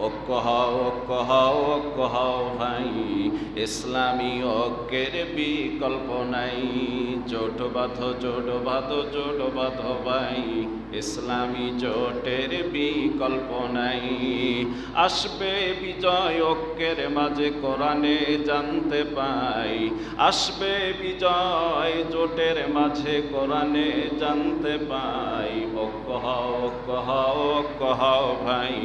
ঐক্য হও, ঐক্য হও, ঐক্য হও ভাই, ইসলামী ঐক্যের বিকল্প নাই। জোট বাঁধো, জোট বাঁধো, জোট বাঁধো ভাই, ইসলামী জোটের বিকল্প নাই। আসবে বিজয় ঐক্যের মাঝে কোরআনে জানতে পাই, আসবে বিজয় জোটের মাঝে কোরআনে জানতে পাই। ঐক্য হও, ঐক্য হও, ঐক্য হও ভাই,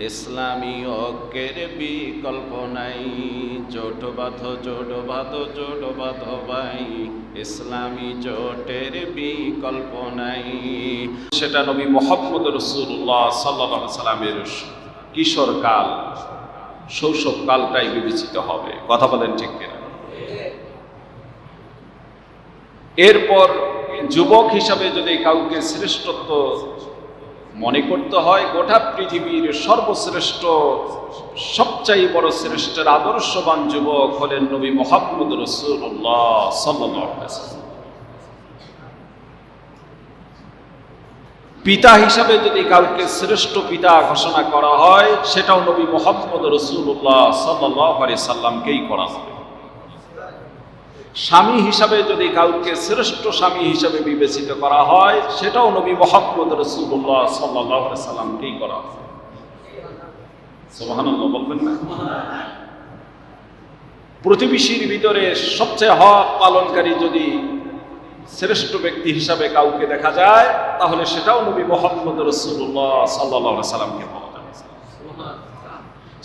ইসলামী ঐক্যের বিকল্প নাই। জোট বাঁধো, জোট বাঁধো, জোট বাঁধো ভাই, ইসলামী জোটের বিকল্প নাই। সেটা নবী মুহাম্মদ রাসূলুল্লাহ সাল্লাল্লাহু আলাইহি সাল্লামের কিশোরকাল, শৈশবকালটাই বিবেচিত হবে। কথা বলেন ঠিক কিনা? এরপর যুবক হিসাবে যদি কাউকে শ্রেষ্ঠত্ব মনে করতে হয়, গোটা পৃথিবীর সর্বশ্রেষ্ঠ, সবচাইতে বড় শ্রেষ্ঠের আদর্শবান যুবক হলেন নবী মুহাম্মদ রাসূলুল্লাহ সাল্লাল্লাহু আলাইহি ওয়াসাল্লাম। পিতা হিসাবে যদি কাউকে শ্রেষ্ঠ পিতা ঘোষণা করা হয়, সেটাও নবী মুহাম্মদ রাসূলুল্লাহ সাল্লাল্লাহু আলাইহি সাল্লামকেই করা হবে। স্বামী হিসাবে যদি কাউকে শ্রেষ্ঠ স্বামী হিসাবে বিবেচিত করা হয়, সেটাও নবী মুহাম্মদ রাসূলুল্লাহ সাল্লাল্লাহু আলাইহি সাল্লামকেই করা হবে। সুবহানাল্লাহ বলবেন না? প্রতিবেশীর ভিতরে সবচেয়ে হক পালনকারী যদি শ্রেষ্ঠ ব্যক্তি হিসাবে কাউকে দেখা যায়, তাহলে সেটাও নবী মুহাম্মদ রাসূলুল্লাহ সাল্লাল্লাহু আলাইহি সাল্লামকে বলা যায়।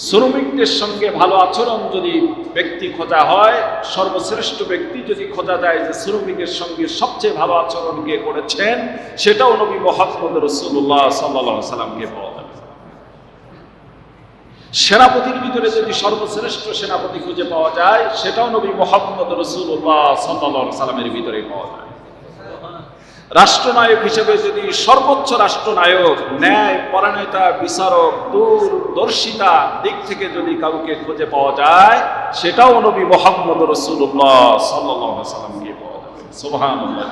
শ্রমিকদের সঙ্গে ভালো আচরণ যদি ব্যক্তি খোঁজা হয়, সর্বশ্রেষ্ঠ ব্যক্তি যদি খোঁজা যায় যে শ্রমিকের সঙ্গে সবচেয়ে ভালো আচরণ কে করেছেন, সেটাও নবী মুহাম্মদ রাসূলুল্লাহ সাল্লাল্লাহু আলাইহি সাল্লামকে বলা যায়। সেনাপতির ভিতরে যদি সর্বশ্রেষ্ঠ সেনাপতি খুঁজে পাওয়া যায়, সেটাও নবী মুহাম্মদ রাসূলুল্লাহ সাল্লাল্লাহু আলাইহি সাল্লামের ভিতরে পাওয়া যায়। রাষ্ট্রনায়ক হিসেবে যদি সর্বোচ্চ রাষ্ট্রনায়ক, ন্যায় পরায়ণতা, বিচারক, দূরদর্শিতা দিক থেকে যদি কাউকে খুঁজে পাওয়া যায়, সেটাও নবী মুহাম্মদ রাসূলুল্লাহ সাল্লাল্লাহু আলাইহি সাল্লামকে পাওয়া যাবে। সুবহানাল্লাহ।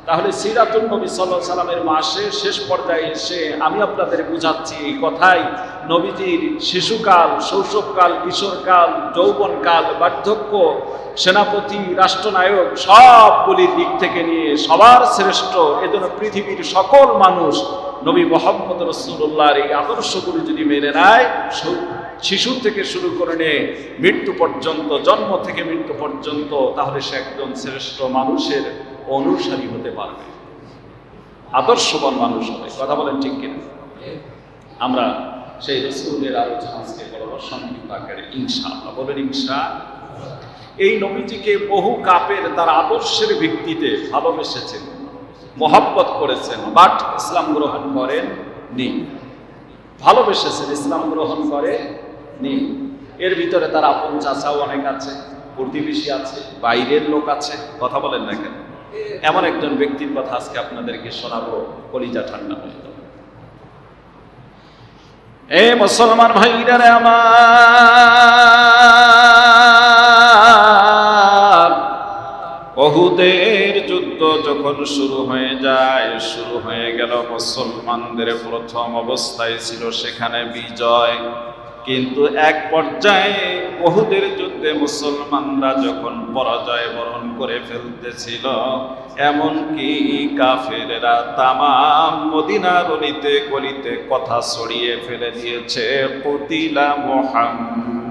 তাহলে সিরাতুন নবী সাল্লাল্লাহু আলাইহি সাল্লামের মাসে শেষ পর্যায়ে এসে আমি আপনাদের বুঝাচ্ছি এই কথাই, নবীজির শিশুকাল, শৈশবকাল, কিশোরকাল, যৌবনকাল, বার্ধক্য, সেনাপতি, রাষ্ট্রনায়ক সবগুলির দিক থেকে নিয়ে সবার শ্রেষ্ঠ। এজন্য পৃথিবীর সকল মানুষ নবী মুহাম্মদ রাসূলুল্লাহর এই আদর্শগুলি যদি মেনে নেয়, শিশু থেকে শুরু করে নিয়ে মৃত্যু পর্যন্ত, জন্ম থেকে মৃত্যু পর্যন্ত, তাহলে সে একজন শ্রেষ্ঠ মানুষের অনুসারী হতে পারবে, আদর্শবান মানুষ হবে। কথা বলেন ঠিক কিনা? আমরা সেই রাসূলের আলোচনা আজকে করব সংক্ষিপ্ত আকারে ইনশাআল্লাহ। বলেন ইনশাআল্লাহ। এই নবীজিকে বহু কাফের তার আদর্শের ভিত্তিতে ভালোবেসেছেন, মহব্বত করেছেন, বাট ইসলাম গ্রহণ করেন নি। ভালোবেসেছেন, ইসলাম গ্রহণ করে নি। এর ভিতরে তার আপন চাচাও অনেক আছে, প্রতিবেশী আছে, বাইরের লোক আছে। কথা বলেন না কেন? এমন একজন ব্যক্তির কথা আজকে আপনাদেরকে শোনাবো, কলিজা ঠান্ডা হয়ে যাবে। এ মুসলমান ভাইরা আমার, উহুদের যুদ্ধ যখন শুরু হয়ে যায়, শুরু হয়ে গেল, মুসলমানদের প্রথম অবস্থায় ছিল সেখানে বিজয়। কিন্তু এক পর্যায়ে উহুদের যুদ্ধে মুসলমানরা যখন পরাজয় বরণ করে ফেলতেছিল, এমনকি কাফেররা তামাম মদিনার অলিতে গলিতে কথা ছড়িয়ে ফেলে দিয়েছে, কুতিলা মুহাম্মদ,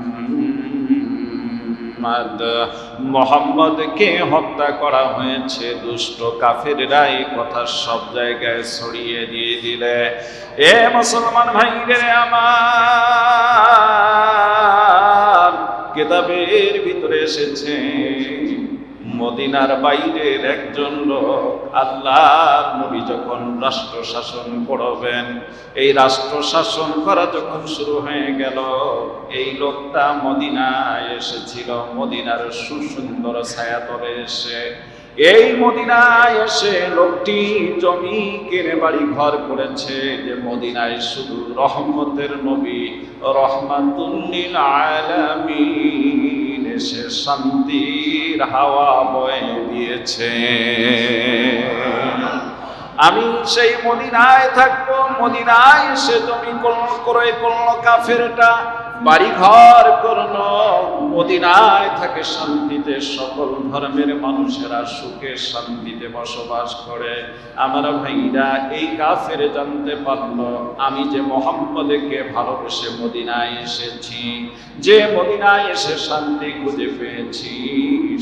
মুহাম্মদকে হত্যা করা হয়েছে। দুষ্ট কাফেররা এই কথা সব জায়গায় ছড়িয়ে দিয়ে দিলে, এ মুসলমান ভাইরে আমার, কিতাবের ভিতরে এসেছে মদিনার বাইরের একজন লোক, আল্লাহর নবী যখন রাষ্ট্র শাসন করবেন, এই রাষ্ট্র শাসন করা যখন শুরু হয়ে গেল, এই লোকটা মদিনায় এসেছিল, মদিনার সুসুন্দর ছায়াতলে এসে, এই মদিনায় এসে লোকটি জমি কিনে বাড়ি ঘর করেছে, যে মদিনায় শুধু রহমতের নবী রহমাতুল লিল আলামিন এসে শান্তির হাওয়া বয়ে দিয়েছে। আমি সেই মদিনায় থাকবো, মদিনায় এসে জমি ক্রয় করলো কাফেরটা, বাড়ি ঘর করলো, মদিনায় থাকে শান্তিতে, সকল ধর্মের মানুষেরা সুখে শান্তিতে বসবাস করে। আমার ভাইরা, এই কাফের জানতে পারলো আমি যে মুহাম্মদকে ভালোবেসে মদিনায় এসেছি, যে মদিনায় এসে শান্তি খুঁজে পেয়েছি,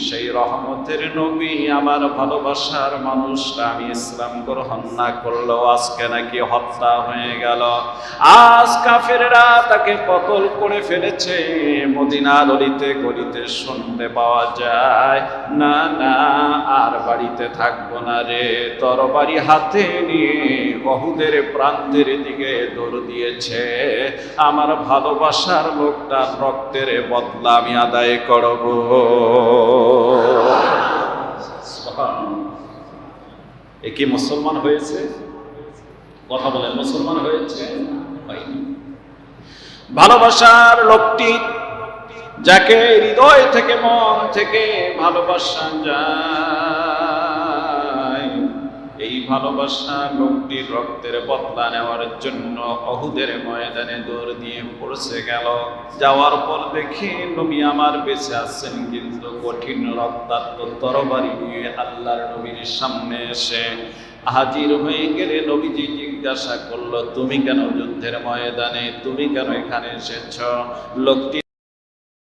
সেই রহমতের নবী আমার ভালোবাসার মানুষটা আমি ইসলাম গ্রহণ না করলেও আজকে নাকি হত্যা হয়ে গেল। আজ কাফেররা তাকে কতল করে ফেলেছে, মদিনার অলিতে গলিতে শুনতে পাওয়া যায়। না না, আর বাড়িতে থাকবো না রে, তরবারি হাতে নিয়ে উহুদের প্রান্তের দিকে দৌড় দিয়েছে। আমার ভালোবাসার লোকটার রক্তের বদলা আমি আদায় করব। এ কি মুসলমান হয়েছে? কথা বলেন, মুসলমান হয়েছে? ভালোবাসার লোকটি, যাকে হৃদয় থেকে মন থেকে ভালোবাসা যায়, এই ভালোবাসা লোকটির রক্তের বদলা নেওয়ার জন্য উহুদের ময়দানে দৌড় দিয়ে পড়ছে গেল। যাওয়ার পর দেখি নবী আমার বেঁচে আছেন, কিন্তু কঠিন রক্তাক্ত তরবারি নিয়ে আল্লাহর নবীর সামনে এসে হাজির হয়ে গেলে নবীজি জিজ্ঞাসা করলো, তুমি কেন যুদ্ধের ময়দানে, তুমি কেন এখানে এসেছ? লোকটি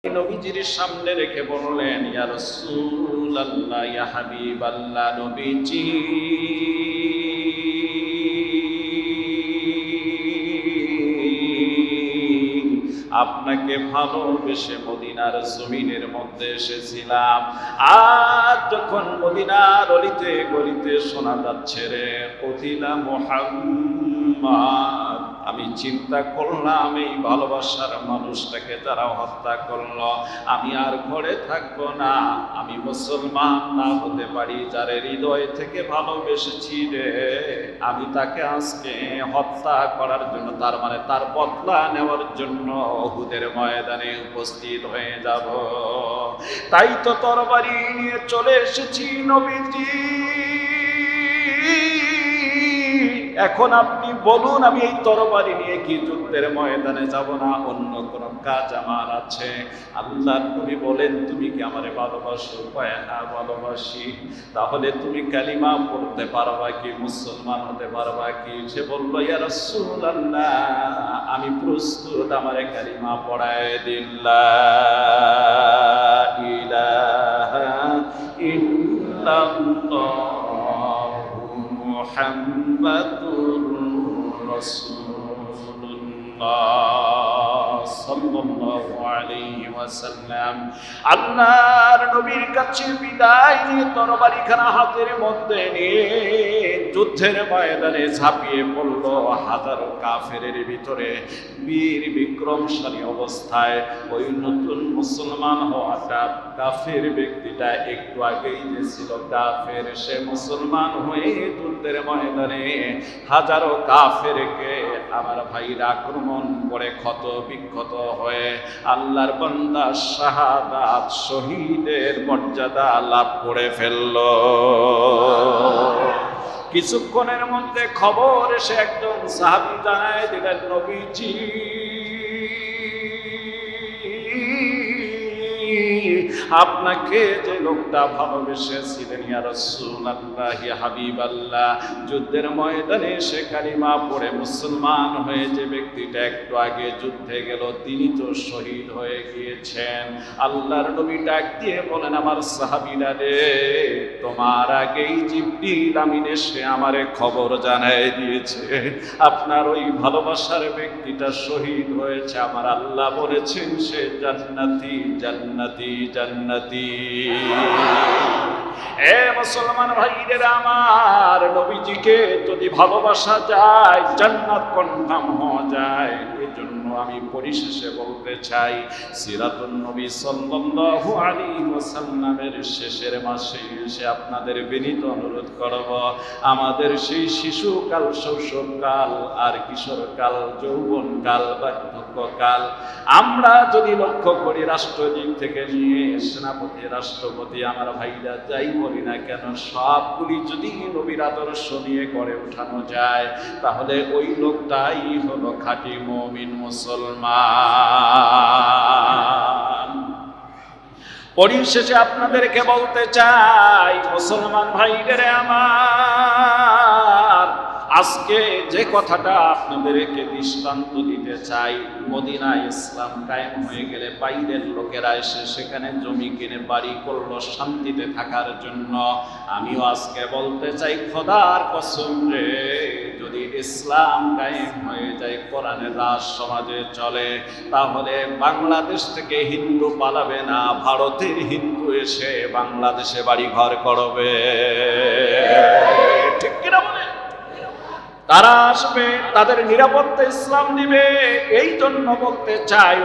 নবীজির সামনে রেখে বললেন, ইয়া রাসূলুল্লাহ, ইয়া হাবিবাল্লাহ, নবীজি আপনাকে ভালোবেসে মদিনার জমিনের মধ্যে এসেছিলাম। আজ যখন মদিনার অলিতে গলিতে শোনা যাচ্ছে রে কতিলা মুহাম্মদ, আমি চিন্তা করলাম এই ভালোবাসার মানুষটাকে যারা হত্যা করলো, আমি আর ঘরে থাকবো না, আমি মুসলমান না হতে পারি, যার হৃদয় থেকে ভালোবেসেছি রে, আমি তাকে আজকে হত্যা করার জন্য, তার মানে তার বদলা নেওয়ার জন্য উহুদের ময়দানে উপস্থিত হয়ে যাব। তাই তো তরবারি নিয়ে চলে এসেছি নবীজি। এখন আপনি বলুন, আমি এই তরবারি নিয়ে কি যুদ্ধের ময়দানে যাব না, অন্য কোন কাজ আমার আছে? আল্লাহর নবী বলেন, তুমি কি আমারে ভালোবাসো? হ্যাঁ ভালোবাসি। তাহলে তুমি কালিমা পড়তে পারবা কি, মুসলমান হতে পারবা কি? সে বলল, ইয়া রাসূলুল্লাহ, আমি প্রস্তুত, আমারে কালিমা পড়ায় দিন, লা ইলাহা ইল্লাল্লাহু মুহাম্মাদুর রাসূলুল্লাহ সাল্লাল্লাহু আলাইহি ওয়াসাল্লাম। আল্লাহর নবীর কাছে বিদায় নিয়ে তরবারিখানা হাতের মধ্যে নিয়ে যুদ্ধের ময়দানে ঝাঁপিয়ে পড়ল হাজারো কাফেরের ভিতরে। বীর বিক্রমশালী অবস্থায় ওই নতুন মুসলমান হওয়াটা, কাফের ব্যক্তিটা একটু আগেই যে ছিল কাফের, সে মুসলমান হয়ে যুদ্ধের ময়দানে হাজারো কাফেরকে আমার ভাইরা আক্রমণ করে ক্ষত বিক্ষত হয়ে আল্লাহর বান্দা শাহাদাত, শহীদের মর্যাদা লাভ করে ফেলল। কিছুক্ষণের মধ্যে খবর এসে একজন সাহাবী জানায় দিলেন, নবীজি আপনাকে যে লোকটা ভালোবেসেছিলেন, ইয়া রাসূলুল্লাহ, ইয়া হাবিবাল্লাহ, যুদ্ধের ময়দানে সে কালিমা পড়ে মুসলমান হয়ে যে ব্যক্তিটা একটু আগে যুদ্ধে গেল, তিনি তো শহীদ হয়ে গিয়েছেন। আল্লাহর নবী ডাক দিয়ে বলেন, আমার সাহাবীরা রে, তোমার আগেই জিবরিল আমিন এসে আমারে খবর জানায় দিয়েছে আপনার ওই ভালোবাসার ব্যক্তিটা শহীদ হয়েছে। আমার আল্লাহ বলেছেন সে জান্নাতি জান্নাতি জান্নাতি। এ মুসলমান ভাইরা আমার, নবীজিকে যদি ভালোবাসা যায়, জান্নাত কনফার্ম হওয়া যায়। এই জন্য আমি পরিশেষে বলতে চাই, সিরাতুন নবী সাল্লাল্লাহু আলাইহি ওয়াসাল্লামের শেষের মাসে এসে আপনাদের বিনীত অনুরোধ করব, আমাদের সেই শিশুকাল, শৈশবকাল আর কিশোরকাল, যৌবনকাল, বার্ধক্য অনন্তকাল। আমরা যদি লক্ষ্য করি রাষ্ট্রদিক থেকে নিয়ে সেনাপতি, রাষ্ট্রপতি, আমার ভাইরা যাই বলি না কেন, সবগুলি যদি নবীর আদর্শ নিয়ে গড়ে উঠানো যায়, তাহলে ওই লোকটাই হলো খাঁটি মুমিন মুসলমান। পরিশেষে আপনাদেরকে বলতে চাই, মুসলমান ভাইদের আমার, আজকে যে কথাটা আপনাদেরকে দৃষ্টান্ত দিতে চাই, মদিনায় ইসলাম কায়েম হয়ে গেলে বাইরের লোকেরা এসে সেখানে জমি কিনে বাড়ি করলো শান্তিতে থাকার জন্য। আমিও আজকে বলতে চাই, খোদার কসম রে, যদি ইসলাম কায়েম হয়ে যায়, কোরআনের রাজ সমাজে চলে, তাহলে বাংলাদেশ থেকে হিন্দু পালাবে না, ভারতের হিন্দু এসে বাংলাদেশে বাড়ি ঘর করবে। ঠিক কিনা বলে? তারা আসবে, তাদের নিরাপত্তা ইসলাম দিবে। এই জন্য বলতে চাই,